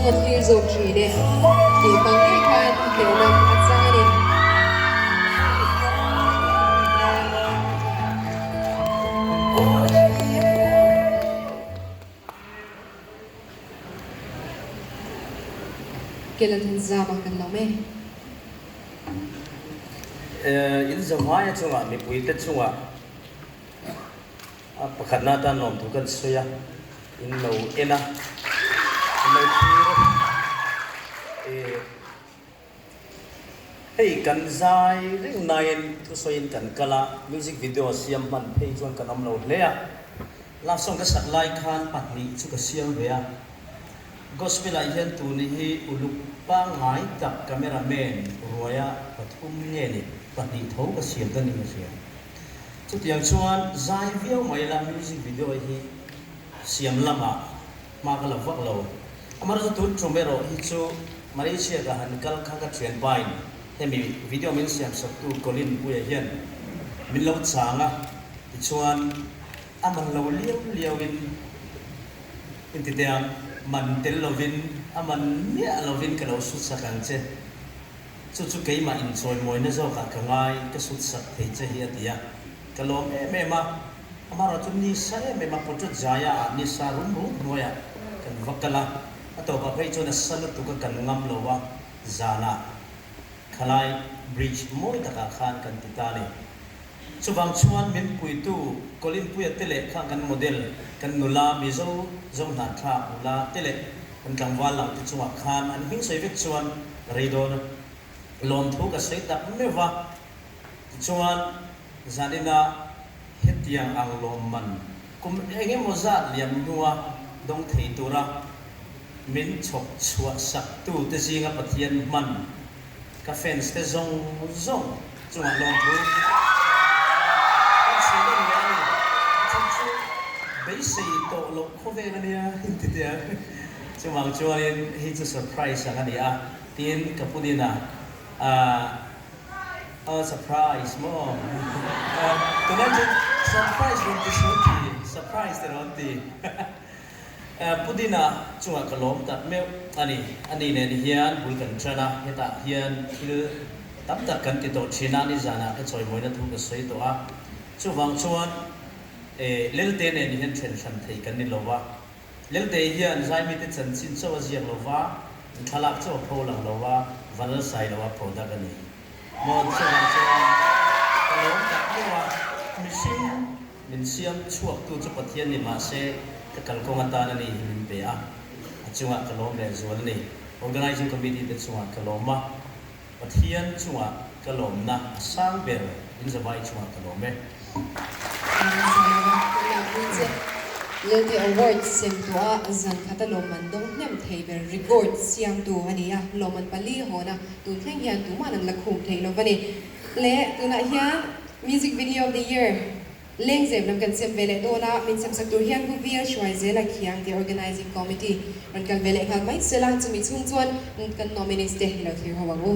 ngot hir zo tri de ki pangai khan kenam atsangani kelan zama kan lome in zawng chunga mi puite chunga pakhatna tan lom thu kan soya in lo ena lo thir hey kan zai ring nain thu soin kan kala music video siam man phei chuan kan am lo hlea la song ka sat lai khan patni chu ka siam vea gospel ai hian tu ni hi uluk pa ngai tak cameraman roya pathum nge ni patni tho ka siam kan ni siam chu tiang chuan zai viau mai la music video hi siam lama ma ka lawak lo amar tu tromero hi chu Malaysia ka hankal kha ka train bai hemi video min siam sak tu collinpuia'n min lo changa chuan aman lo liawin intitiang man tel lovin aman mia lovin ka lo su sakang che chu kei ma enjoy moi na zo ka kangai ka su sak thei che hi atia kalom me ma amara chu ni sa me ma putu jaya ni sa rum noya kan vakala ato ba phei chu na san tu ka kan ngam lo wa zana khalai bridge moi taka khan kan titani chubang chuan min pui tu collinpuia'n tele khang kan model kan nula mi zo zong na tha ula tele kan kangwal lang ti chuwa khan an hing sei vek chuan reidon lom thu ka sei tak mewa chuan zanina hetiang ang lom man kum enge moza liam nuwa dong thei tura min chok chua sak tu te zinga pathian man ka fence te zong chuan lom thu basic to lo khove na nia hintitia chumang chuan hi chu surprise ang ania tin kapudina surprise mo tonight surprise ron ti surprise te ron ti pudina chunga kalom takmeuh ani ne ni hian bul kan trana heta hian thil tam tak kan ti to china ni zana ka choi moina thu ka sei to a chuwang chuan Lelte ne ni hian then san thei kan ni lowa Lelte hian zai mi te chan chin chaw ziang lowa thalak chaw pho lang lowa vanal sai lowa product ani mo chuan kalom takmeuh min siam chuak tu chu pathian ni ma se ka kalkong atan ani min pe a chunga kalom le zual ni organizing committee te chunga khawlumah pathian chunga kalom na sang ber in zawai chunga kalome Lelte Award siam tua zan khata loman dong nem theiber record siam tu ania loman pali hona tu thleng hian tu manan la khum thei lovani le tu na hian music video of the year leng zem nam kan sem vele dola min sam sak tu hian bu via shwai zela khiang the organizing committee ran kal vele khak mai selang chumi chung chuan kan nominees te hilo thlir hawangu